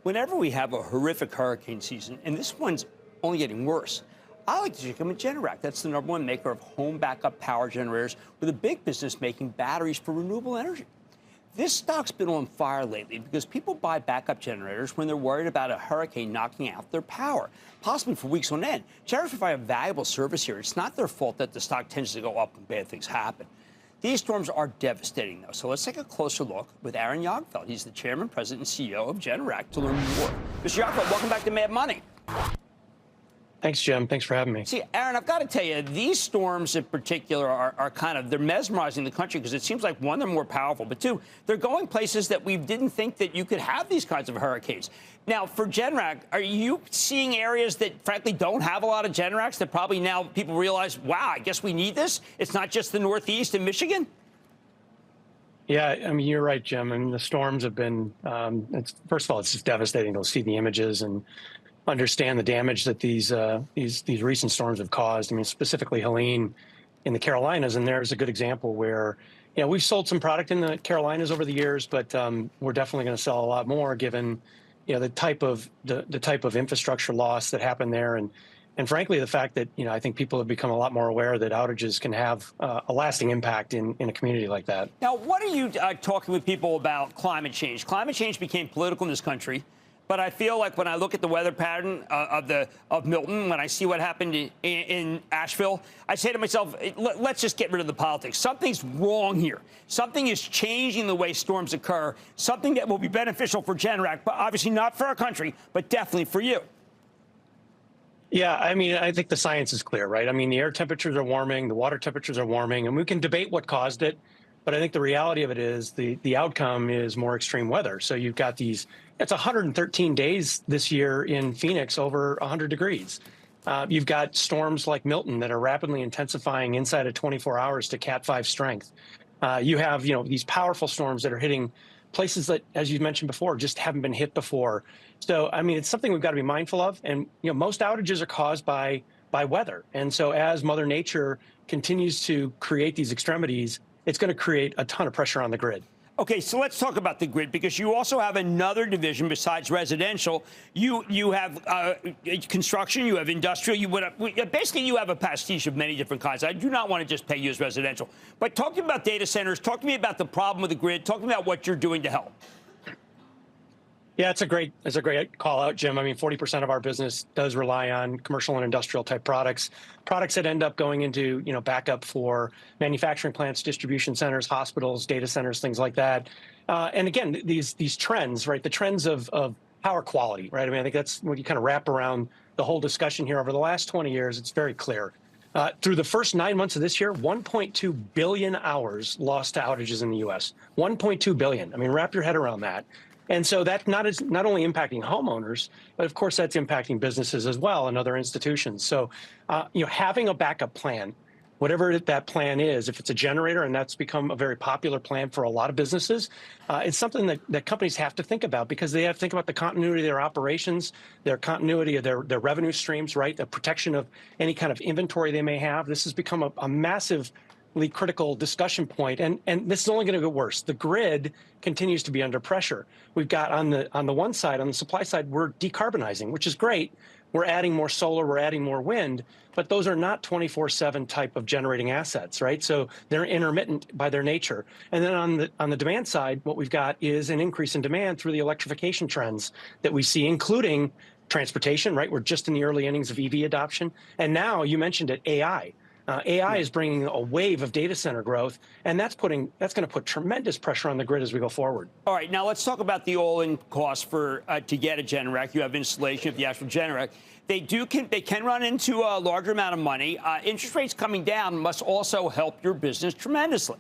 Whenever we have a horrific hurricane season, and this one's only getting worse, I like to check in with Generac. That's the #1 maker of home backup power generators with a big business making batteries for renewable energy. This stock's been on fire lately because people buy backup generators when they're worried about a hurricane knocking out their power, possibly for weeks on end. Generators provide a valuable service here. It's not their fault that the stock tends to go up when bad things happen. These storms are devastating, though, so let's take a closer look with Aaron Jagdfeld. He's the chairman, president, and CEO of Generac to learn more. Mr. Jagdfeld, welcome back to Mad Money. Thanks, Jim. Thanks for having me. See, Aaron, I've got to tell you, these storms in particular are kind of, they're mesmerizing the country because it seems like, one, they're more powerful, but two, they're going places that we didn't think that you could have these kinds of hurricanes. Now, for Generac, are you seeing areas that, frankly, don't have a lot of Generacs that probably now people realize, wow, I guess we need this? It's not just the Northeast and Michigan? Yeah, I mean, you're right, Jim. I mean, the storms have been, first of all, it's just devastating to see the images and understand the damage that these recent storms have caused. I mean, specifically Helene in the Carolinas, and there's a good example where, we've sold some product in the Carolinas over the years, but we're definitely going to sell a lot more given, the type of infrastructure loss that happened there, and frankly, the fact that, I think people have become a lot more aware that outages can have a lasting impact in a community like that. Now, what are you talking with people about climate change? Climate change became political in this country. But I feel like when I look at the weather pattern of Milton, when I see what happened in Asheville, I say to myself, let's just get rid of the politics. Something's wrong here. Something is changing the way storms occur, something that will be beneficial for Generac, but obviously not for our country, but definitely for you. Yeah, I mean, I think the science is clear, right? I mean, the air temperatures are warming, the water temperatures are warming, and we can debate what caused it. But I think the reality of it is the outcome is more extreme weather. So you've got it's 113 days this year in Phoenix over 100 degrees. You've got storms like Milton that are rapidly intensifying inside of 24 hours to Cat 5 strength. You have, these powerful storms that are hitting places that, as you mentioned before, just haven't been hit before. So, I mean, it's something we've got to be mindful of. And, most outages are caused by weather. And so as Mother Nature continues to create these extremities, it's going to create a ton of pressure on the grid. Okay, so let's talk about the grid, because you also have another division besides residential. You have construction, you have industrial, basically you have a pastiche of many different kinds. I do not want to just pay you as residential. But talk to me about data centers, talk to me about the problem with the grid, talk to me about what you're doing to help. Yeah, it's a great call out, Jim. I mean, 40% of our business does rely on commercial and industrial type products that end up going into, backup for manufacturing plants, distribution centers, hospitals, data centers, things like that. And again, these trends, right? The trends of power quality, right? I mean, I think that's when you kind of wrap around the whole discussion here over the last 20 years. It's very clear. Through the first 9 months of this year, 1.2 billion hours lost to outages in the U.S. 1.2 billion. I mean, wrap your head around that. And so that's not only impacting homeowners, but of course that's impacting businesses as well and other institutions. So, having a backup plan, whatever that plan is, if it's a generator, and that's become a very popular plan for a lot of businesses, it's something that companies have to think about, because they have to think about the continuity of their operations, their continuity of their revenue streams, right? The protection of any kind of inventory they may have. This has become a massive critical discussion point, and this is only going to get worse. The grid continues to be under pressure. We've got on the one side, on the supply side, we're decarbonizing, which is great. We're adding more solar, we're adding more wind, but those are not 24/7 type of generating assets, right? So they're intermittent by their nature. And then on the demand side, what we've got is an increase in demand through the electrification trends that we see, including transportation, right? We're just in the early innings of EV adoption, and now you mentioned it, AI. AI is bringing a wave of data center growth, and that's going to put tremendous pressure on the grid as we go forward. All right, now let's talk about the all-in cost for to get a Generac. You have installation of the actual Generac. They can run into a larger amount of money. Interest rates coming down must also help your business tremendously.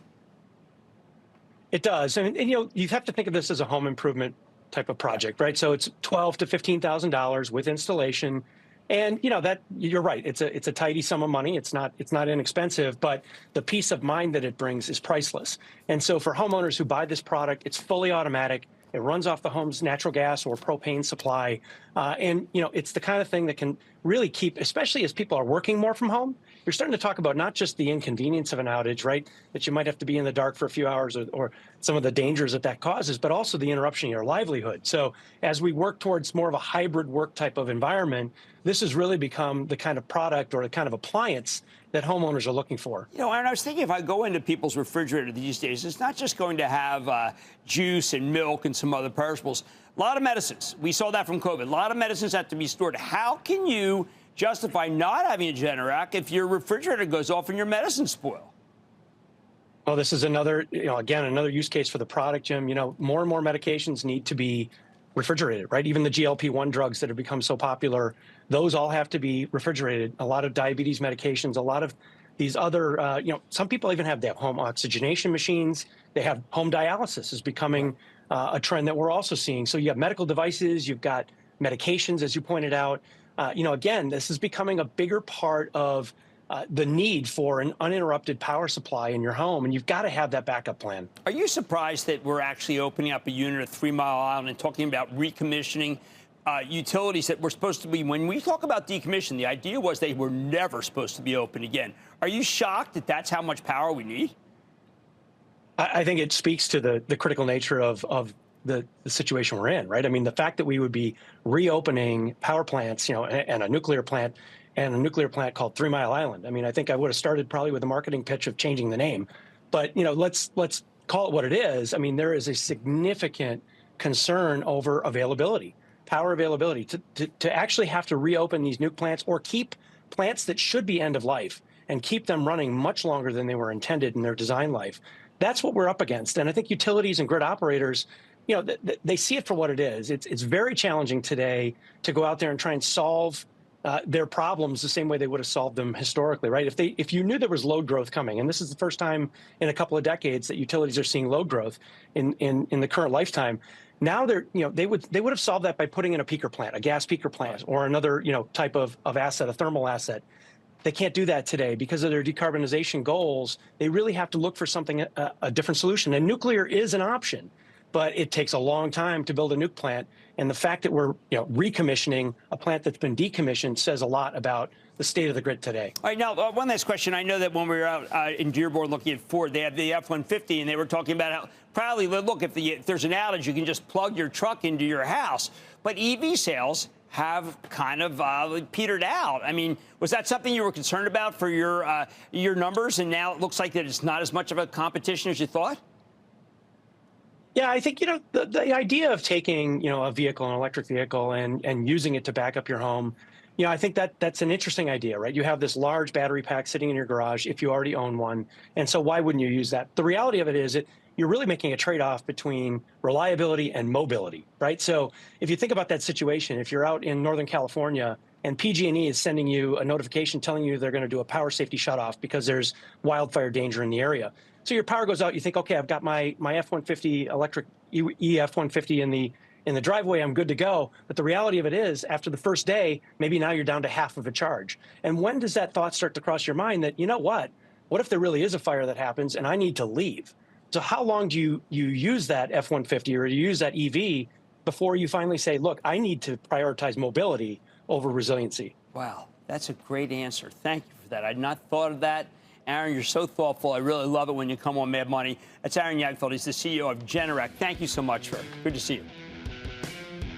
It does, and you have to think of this as a home improvement type of project, right? So it's $12,000 to $15,000 with installation. And that you're right. It's a tidy sum of money. It's not inexpensive, but the peace of mind that it brings is priceless. And so for homeowners who buy this product, it's fully automatic. It runs off the home's natural gas or propane supply, and it's the kind of thing that can really keep, especially as people are working more from home, you're starting to talk about not just the inconvenience of an outage, right? That you might have to be in the dark for a few hours or some of the dangers that causes, but also the interruption of your livelihood. So as we work towards more of a hybrid work type of environment, this has really become the kind of product or the kind of appliance that homeowners are looking for. You know, and I was thinking if I go into people's refrigerator these days, it's not just going to have juice and milk and some other perishables. A lot of medicines. We saw that from COVID. A lot of medicines have to be stored. How can you justify not having a Generac if your refrigerator goes off and your medicines spoil? Well, this is another, again, another use case for the product, Jim. More and more medications need to be refrigerated, right? Even the GLP-1 drugs that have become so popular, those all have to be refrigerated. A lot of diabetes medications, a lot of these other, some people even they have home oxygenation machines. They have home dialysis is becoming a trend that we're also seeing. So you have medical devices, you've got medications, as you pointed out. Again, this is becoming a bigger part of the need for an uninterrupted power supply in your home, and you've got to have that backup plan. Are you surprised that we're actually opening up a unit at 3 Mile Island and talking about recommissioning utilities that were supposed to be, when we talk about decommission, the idea was they were never supposed to be open again. Are you shocked that that's how much power we need? I think it speaks to the critical nature of the situation we're in, right? I mean, the fact that we would be reopening power plants, and a nuclear plant called 3 Mile Island. I mean, I think I would have started probably with a marketing pitch of changing the name, but let's call it what it is. I mean, there is a significant concern over availability, power availability, to actually have to reopen these nuke plants or keep plants that should be end of life and keep them running much longer than they were intended in their design life. That's what we're up against. And I think utilities and grid operators, they see it for what it is. It's very challenging today to go out there and try and solve their problems the same way they would have solved them historically, right? If you knew there was load growth coming, and this is the first time in a couple of decades that utilities are seeing load growth in the current lifetime, now they would have solved that by putting in a peaker plant, a gas peaker plant, or another type of asset, a thermal asset. They can't do that today because of their decarbonization goals. They really have to look for something, a different solution. And nuclear is an option, but it takes a long time to build a nuke plant. And the fact that we're recommissioning a plant that's been decommissioned says a lot about the state of the grid today. All right, now, one last question. I know that when we were out in Dearborn looking at Ford, they have the F-150, and they were talking about how probably, look, if there's an outage, you can just plug your truck into your house. But EV sales have kind of petered out. I mean, was that something you were concerned about for your numbers, and now it looks like that it's not as much of a competition as you thought? Yeah, I think, the idea of taking, a vehicle, an electric vehicle, and using it to back up your home, I think that's an interesting idea, right? You have this large battery pack sitting in your garage if you already own one. And so why wouldn't you use that? The reality of it is you're really making a trade-off between reliability and mobility, right? So if you think about that situation, if you're out in Northern California and PG&E is sending you a notification telling you they're going to do a power safety shutoff because there's wildfire danger in the area. So your power goes out, you think, okay, I've got my F-150 electric F-150 in the driveway, I'm good to go. But the reality of it is, after the first day, maybe now you're down to half of a charge. And when does that thought start to cross your mind that, what if there really is a fire that happens and I need to leave? So how long do you use that F-150 or you use that EV before you finally say, look, I need to prioritize mobility over resiliency? Wow, that's a great answer. Thank you for that. I'd not thought of that. Aaron, you're so thoughtful. I really love it when you come on Mad Money. That's Aaron Jagdfeld. He's the CEO of Generac. Thank you so much, sir. Good to see you.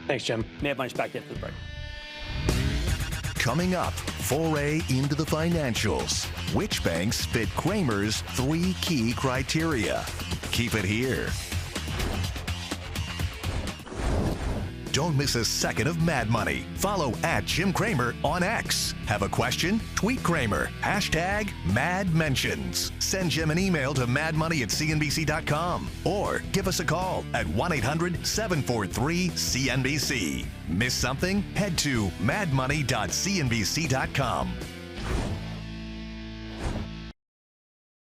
Thanks, Jim. Mad Money's back after the break. Coming up, foray into the financials. Which banks fit Cramer's 3 key criteria? Keep it here. Don't miss a second of Mad Money. Follow @Jim Cramer on X. Have a question? Tweet Cramer. #MadMentions. Send Jim an email to madmoney@cnbc.com or give us a call at 1-800-743-CNBC. Miss something? Head to madmoney.cnbc.com.